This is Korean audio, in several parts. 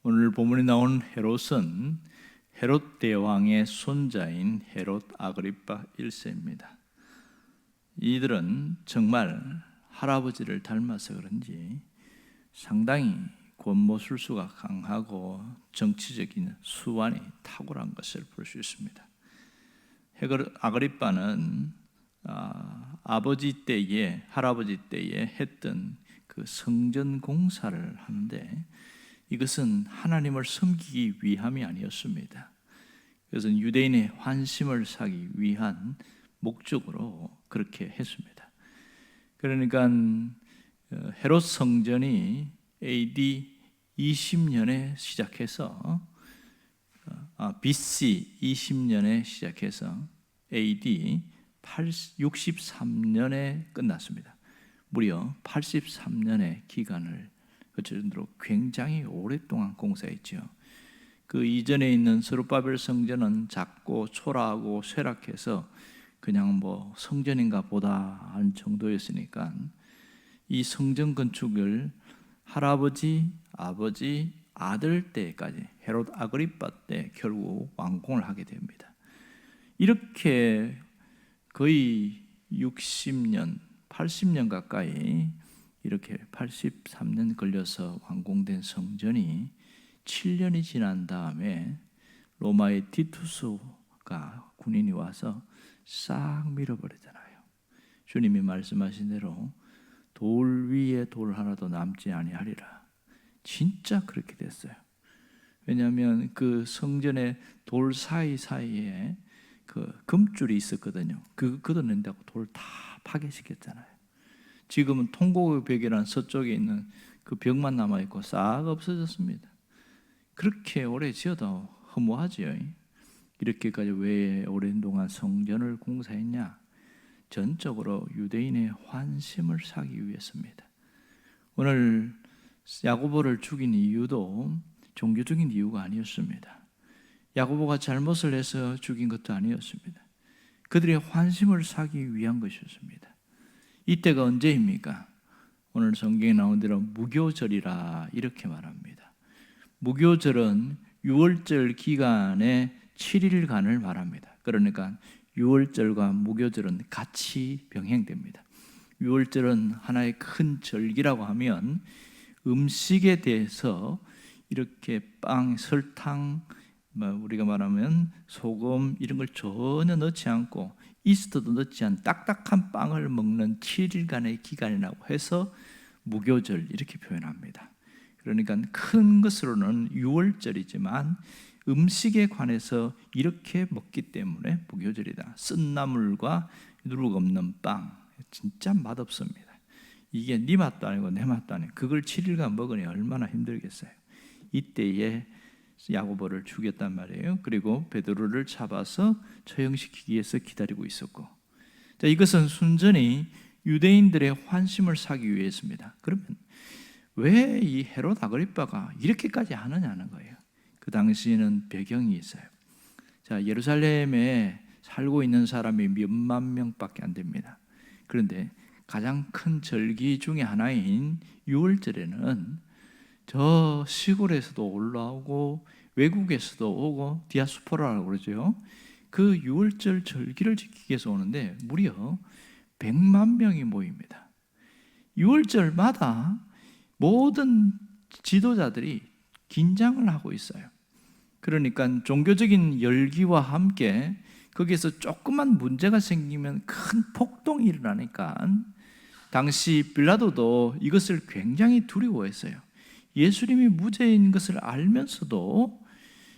오늘 본문에 나온 헤롯은 헤롯 대왕의 손자인 헤롯 아그리파 1세입니다. 이들은 정말 할아버지를 닮아서 그런지 상당히 권모술수가 강하고 정치적인 수완이 탁월한 것을 볼 수 있습니다. 헤롯 아그리파는 아버지 때에, 할아버지 때에 했던 그 성전 공사를 하는데 이것은 하나님을 섬기기 위함이 아니었습니다. 그것은 유대인의 환심을 사기 위한 목적으로 그렇게 했습니다. 그러니까 헤롯 성전이 AD 20년에 시작해서 BC 20년에 시작해서 AD 63년에 끝났습니다. 무려 83년의 기간을 거칠 정도로 굉장히 오랫동안 공사했죠. 그 이전에 있는 스룹바벨 성전은 작고 초라하고 쇠락해서 그냥 뭐 성전인가 보다 한 정도였으니까 이 성전 건축을 할아버지, 아버지, 아들 때까지 헤롯 아그리파 때 결국 완공을 하게 됩니다. 이렇게 거의 60년, 80년 가까이 이렇게 83년 걸려서 완공된 성전이 7년이 지난 다음에 로마의 티투스가 군인이 와서 싹 밀어버리잖아요. 주님이 말씀하신 대로 돌 위에 돌 하나도 남지 아니하리라. 진짜 그렇게 됐어요. 왜냐하면 그 성전의 돌 사이사이에 그 금줄이 있었거든요. 그거 걷어낸다고 돌 다 파괴시켰잖아요. 지금은 통곡의 벽이라는 서쪽에 있는 그 벽만 남아있고 싹 없어졌습니다. 그렇게 오래 지어도 허무하지요. 이렇게까지 왜 오랜 동안 성전을 공사했냐? 전적으로 유대인의 환심을 사기 위해서입니다. 오늘 야고보를 죽인 이유도 종교적인 이유가 아니었습니다. 야고보가 잘못을 해서 죽인 것도 아니었습니다. 그들의 환심을 사기 위한 것이었습니다. 이때가 언제입니까? 오늘 성경에 나온 대로 무교절이라 이렇게 말합니다. 무교절은 유월절 기간의 7일간을 말합니다. 그러니까 유월절과 무교절은 같이 병행됩니다. 유월절은 하나의 큰 절기라고 하면 음식에 대해서 이렇게 빵, 설탕, 우리가 말하면 소금 이런 걸 전혀 넣지 않고 이스트도 넣지 않은 딱딱한 빵을 먹는 7일간의 기간이라고 해서 무교절 이렇게 표현합니다. 그러니까 큰 것으로는 유월절이지만 음식에 관해서 이렇게 먹기 때문에 무교절이다. 쓴 나물과 누룩 없는 빵 진짜 맛없습니다. 이게 네 맛도 아니고 내 맛도 아니고 그걸 7일간 먹으니 얼마나 힘들겠어요. 이때에 야고보를 죽였단 말이에요. 그리고 베드로를 잡아서 처형시키기 위해서 기다리고 있었고, 자, 이것은 순전히 유대인들의 환심을 사기 위해서입니다. 그러면 왜 이 헤롯 아그리파가 이렇게까지 하느냐는 거예요. 그 당시에는 배경이 있어요. 자, 예루살렘에 살고 있는 사람이 몇만 명밖에 안 됩니다. 그런데 가장 큰 절기 중에 하나인 유월절에는 저 시골에서도 올라오고 외국에서도 오고 디아스포라라고 그러죠. 그 유월절 절기를 지키기 위해서 오는데 무려 100만 명이 모입니다. 유월절마다 모든 지도자들이 긴장을 하고 있어요. 그러니까 종교적인 열기와 함께 거기에서 조금만 문제가 생기면 큰 폭동이 일어나니까 당시 빌라도도 이것을 굉장히 두려워했어요. 예수님이 무죄인 것을 알면서도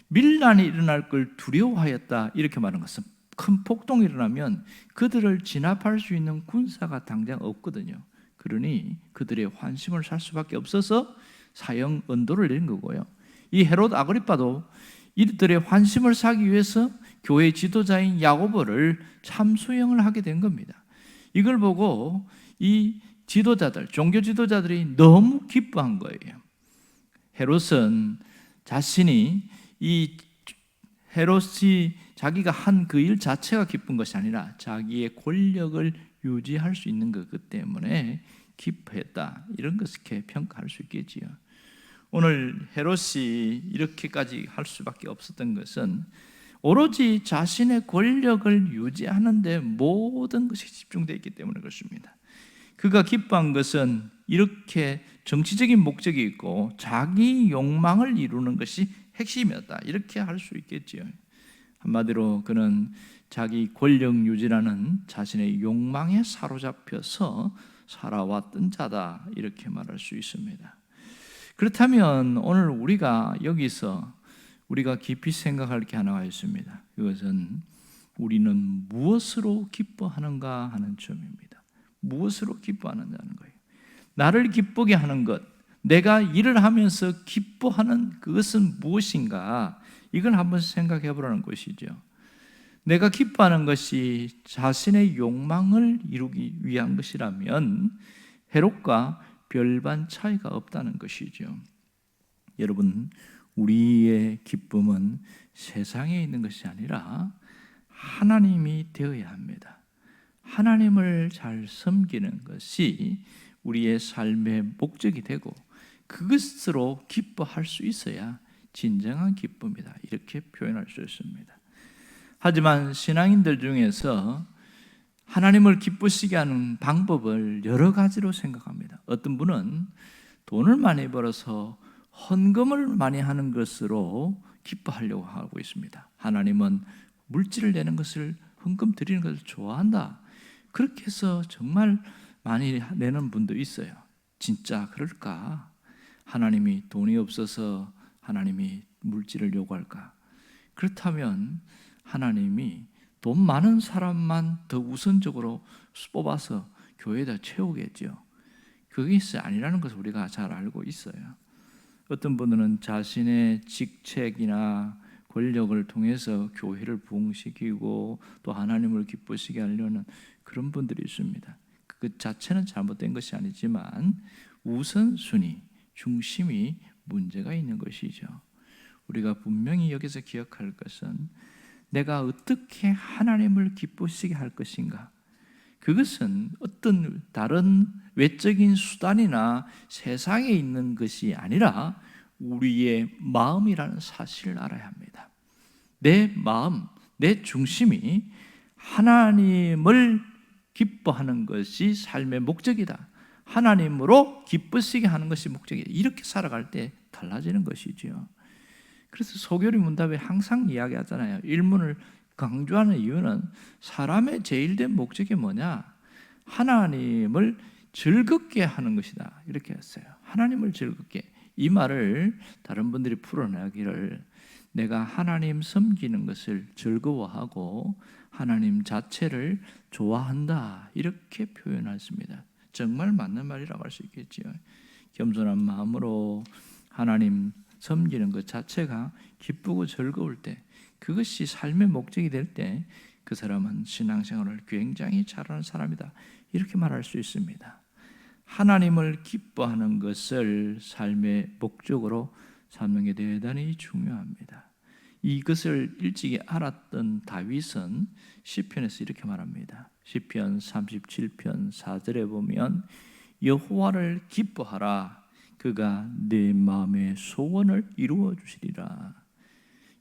밀란이 일어날 걸 두려워하였다 이렇게 말하는 것은 큰 폭동이 일어나면 그들을 진압할 수 있는 군사가 당장 없거든요. 그러니 그들의 환심을 살 수밖에 없어서 사형 언도를 내린 거고요. 이 헤롯 아그리파도 이들의 환심을 사기 위해서 교회 지도자인 야고보를 참수형을 하게 된 겁니다. 이걸 보고 이 지도자들, 종교 지도자들이 너무 기뻐한 거예요. 헤롯은 자신이 이 헤롯이 자기가 한 그 일 자체가 기쁜 것이 아니라 자기의 권력을 유지할 수 있는 것 때문에 기뻐했다. 이런 것을 이렇게 평가할 수 있겠지요. 오늘 헤롯이 이렇게까지 할 수밖에 없었던 것은 오로지 자신의 권력을 유지하는 데 모든 것이 집중되어 있기 때문에 그렇습니다. 그가 기뻐한 것은 이렇게 정치적인 목적이 있고 자기 욕망을 이루는 것이 핵심이었다, 이렇게 할 수 있겠지요. 한마디로 그는 자기 권력 유지라는 자신의 욕망에 사로잡혀서 살아왔던 자다, 이렇게 말할 수 있습니다. 그렇다면 오늘 우리가 여기서 우리가 깊이 생각할 게 하나가 있습니다. 그것은 우리는 무엇으로 기뻐하는가 하는 점입니다. 무엇으로 기뻐하는가는 거예요. 나를 기쁘게 하는 것, 내가 일을 하면서 기뻐하는 그것은 무엇인가, 이걸 한번 생각해 보라는 것이죠. 내가 기뻐하는 것이 자신의 욕망을 이루기 위한 것이라면 헤롯과 별반 차이가 없다는 것이죠. 여러분, 우리의 기쁨은 세상에 있는 것이 아니라 하나님이 되어야 합니다. 하나님을 잘 섬기는 것이 우리의 삶의 목적이 되고 그것으로 기뻐할 수 있어야 진정한 기쁨이다, 이렇게 표현할 수 있습니다. 하지만 신앙인들 중에서 하나님을 기쁘시게 하는 방법을 여러 가지로 생각합니다. 어떤 분은 돈을 많이 벌어서 헌금을 많이 하는 것으로 기뻐하려고 하고 있습니다. 하나님은 물질을 내는 것을, 헌금 드리는 것을 좋아한다, 그렇게 해서 정말 많이 내는 분도 있어요. 진짜 그럴까? 하나님이 돈이 없어서 하나님이 물질을 요구할까? 그렇다면 하나님이 돈 많은 사람만 더 우선적으로 뽑아서 교회에다 채우겠죠. 그게 아니라는 것을 우리가 잘 알고 있어요. 어떤 분들은 자신의 직책이나 권력을 통해서 교회를 부흥시키고 또 하나님을 기쁘시게 하려는 그런 분들이 있습니다. 그 자체는 잘못된 것이 아니지만 우선순위, 중심이 문제가 있는 것이죠. 우리가 분명히 여기서 기억할 것은 내가 어떻게 하나님을 기쁘시게 할 것인가, 그것은 어떤 다른 외적인 수단이나 세상에 있는 것이 아니라 우리의 마음이라는 사실을 알아야 합니다. 내 마음, 내 중심이 하나님을 기뻐하는 것이 삶의 목적이다, 하나님으로 기쁘시게 하는 것이 목적이다, 이렇게 살아갈 때 달라지는 것이지요. 그래서 소교리 문답에 항상 이야기하잖아요. 일문을 강조하는 이유는 사람의 제일된 목적이 뭐냐? 하나님을 즐겁게 하는 것이다, 이렇게 했어요. 하나님을 즐겁게. 이 말을 다른 분들이 풀어내기를 내가 하나님 섬기는 것을 즐거워하고 하나님 자체를 좋아한다, 이렇게 표현했습니다. 정말 맞는 말이라고 할 수 있겠지요. 겸손한 마음으로 하나님 섬기는 것 자체가 기쁘고 즐거울 때, 그것이 삶의 목적이 될 때 그 사람은 신앙생활을 굉장히 잘하는 사람이다, 이렇게 말할 수 있습니다. 하나님을 기뻐하는 것을 삶의 목적으로 삼는 게 대단히 중요합니다. 이것을 일찍이 알았던 다윗은 시편에서 이렇게 말합니다. 시편 37편 4절에 보면 여호와를 기뻐하라, 그가 내 마음의 소원을 이루어 주시리라,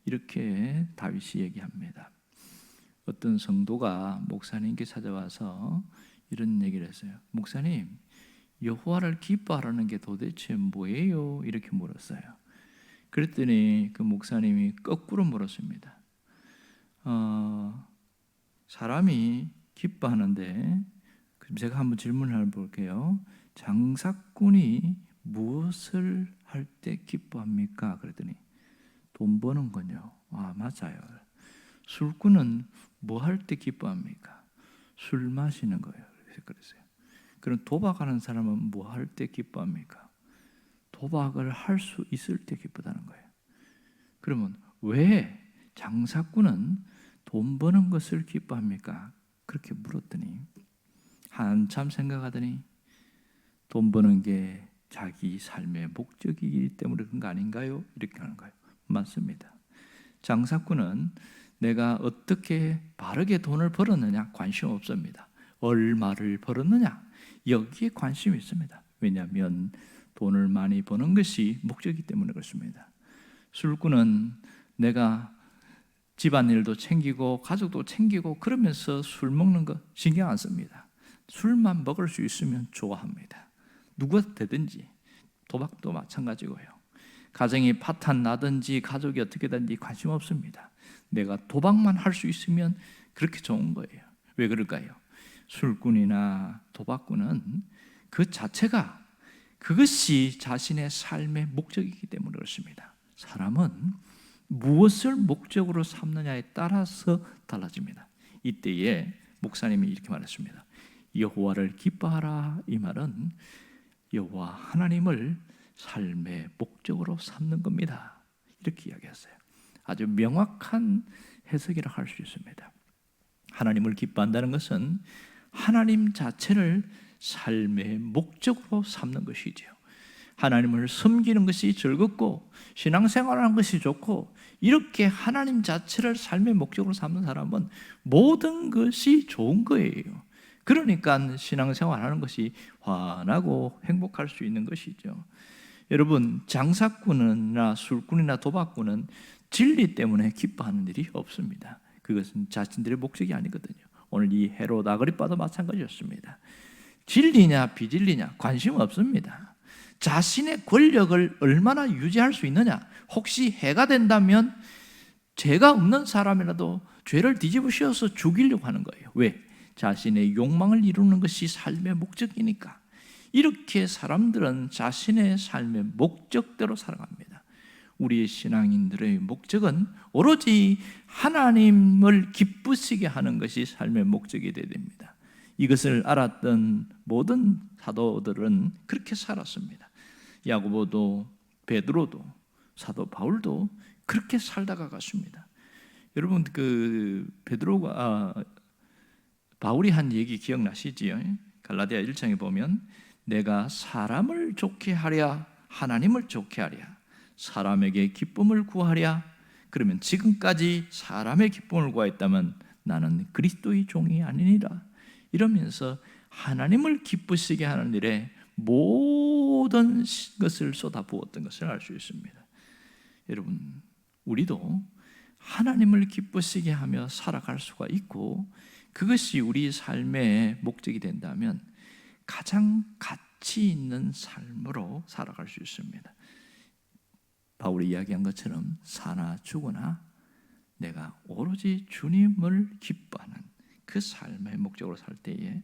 이렇게 다윗이 얘기합니다. 어떤 성도가 목사님께 찾아와서 이런 얘기를 했어요. 목사님, 여호와를 기뻐하라는 게 도대체 뭐예요? 이렇게 물었어요. 그랬더니 그 목사님이 거꾸로 물었습니다. 사람이 기뻐하는데, 제가 한번 질문을 해볼게요. 장사꾼이 무엇을 할 때 기뻐합니까? 그랬더니 돈 버는 거요. 맞아요. 술꾼은 뭐 할 때 기뻐합니까? 술 마시는 거예요. 그랬어요. 그럼 도박하는 사람은 뭐 할 때 기뻐합니까? 도박을 할 수 있을 때 기쁘다는 거예요. 그러면 왜 장사꾼은 돈 버는 것을 기뻐합니까? 그렇게 물었더니 한참 생각하더니 돈 버는 게 자기 삶의 목적이기 때문에 그런 거 아닌가요? 이렇게 하는 거예요. 맞습니다. 장사꾼은 내가 어떻게 바르게 돈을 벌었느냐 관심 없습니다. 얼마를 벌었느냐 여기에 관심이 있습니다. 왜냐하면 돈을 많이 버는 것이 목적이기 때문에 그렇습니다. 술꾼은 내가 집안일도 챙기고 가족도 챙기고 그러면서 술 먹는 거 신경 안 씁니다. 술만 먹을 수 있으면 좋아합니다. 누가 되든지. 도박도 마찬가지고요. 가정이 파탄 나든지 가족이 어떻게 되든지 관심 없습니다. 내가 도박만 할 수 있으면 그렇게 좋은 거예요. 왜 그럴까요? 술꾼이나 도박꾼은 그 자체가 그것이 자신의 삶의 목적이기 때문에 그렇습니다. 사람은 무엇을 목적으로 삼느냐에 따라서 달라집니다. 이때에 목사님이 이렇게 말했습니다. 여호와를 기뻐하라. 이 말은 여호와 하나님을 삶의 목적으로 삼는 겁니다. 이렇게 이야기했어요. 아주 명확한 해석이라 할 수 있습니다. 하나님을 기뻐한다는 것은 하나님 자체를 삶의 목적으로 삼는 것이지요. 하나님을 섬기는 것이 즐겁고 신앙생활하는 것이 좋고 이렇게 하나님 자체를 삶의 목적으로 삼는 사람은 모든 것이 좋은 거예요. 그러니까 신앙생활하는 것이 환하고 행복할 수 있는 것이죠. 여러분, 장사꾼이나 술꾼이나 도박꾼은 진리 때문에 기뻐하는 일이 없습니다. 그것은 자신들의 목적이 아니거든요. 오늘 이 헤롯 아그리빠도 마찬가지였습니다. 진리냐 비진리냐 관심 없습니다. 자신의 권력을 얼마나 유지할 수 있느냐, 혹시 해가 된다면 죄가 없는 사람이라도 죄를 뒤집어 씌워서 죽이려고 하는 거예요. 왜? 자신의 욕망을 이루는 것이 삶의 목적이니까. 이렇게 사람들은 자신의 삶의 목적대로 살아갑니다. 우리의 신앙인들의 목적은 오로지 하나님을 기쁘시게 하는 것이 삶의 목적이 되어야 됩니다. 이것을 알았던 모든 사도들은 그렇게 살았습니다. 야고보도 베드로도 사도 바울도 그렇게 살다가 갔습니다. 여러분, 그 베드로가 바울이 한 얘기 기억나시지요? 갈라디아 1장에 보면 내가 사람을 좋게 하랴 하나님을 좋게 하랴 사람에게 기쁨을 구하랴. 그러면 지금까지 사람의 기쁨을 구하였다면 나는 그리스도의 종이 아니니라. 이러면서 하나님을 기쁘시게 하는 일에 모든 것을 쏟아부었던 것을 알 수 있습니다. 여러분, 우리도 하나님을 기쁘시게 하며 살아갈 수가 있고 그것이 우리 삶의 목적이 된다면 가장 가치 있는 삶으로 살아갈 수 있습니다. 바울이 이야기한 것처럼 사나 죽으나 내가 오로지 주님을 기뻐하는 그 삶의 목적으로 살 때에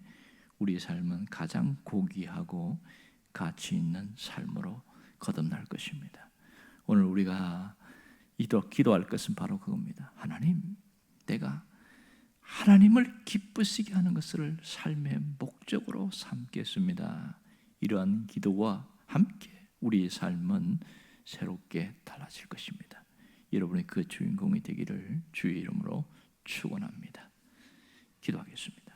우리 삶은 가장 고귀하고 가치 있는 삶으로 거듭날 것입니다. 오늘 우리가 기도할 것은 바로 그겁니다. 하나님, 내가 하나님을 기쁘시게 하는 것을 삶의 목적으로 삼겠습니다. 이러한 기도와 함께 우리의 삶은 새롭게 달라질 것입니다. 여러분의 그 주인공이 되기를 주의 이름으로 축원합니다. 기도하겠습니다.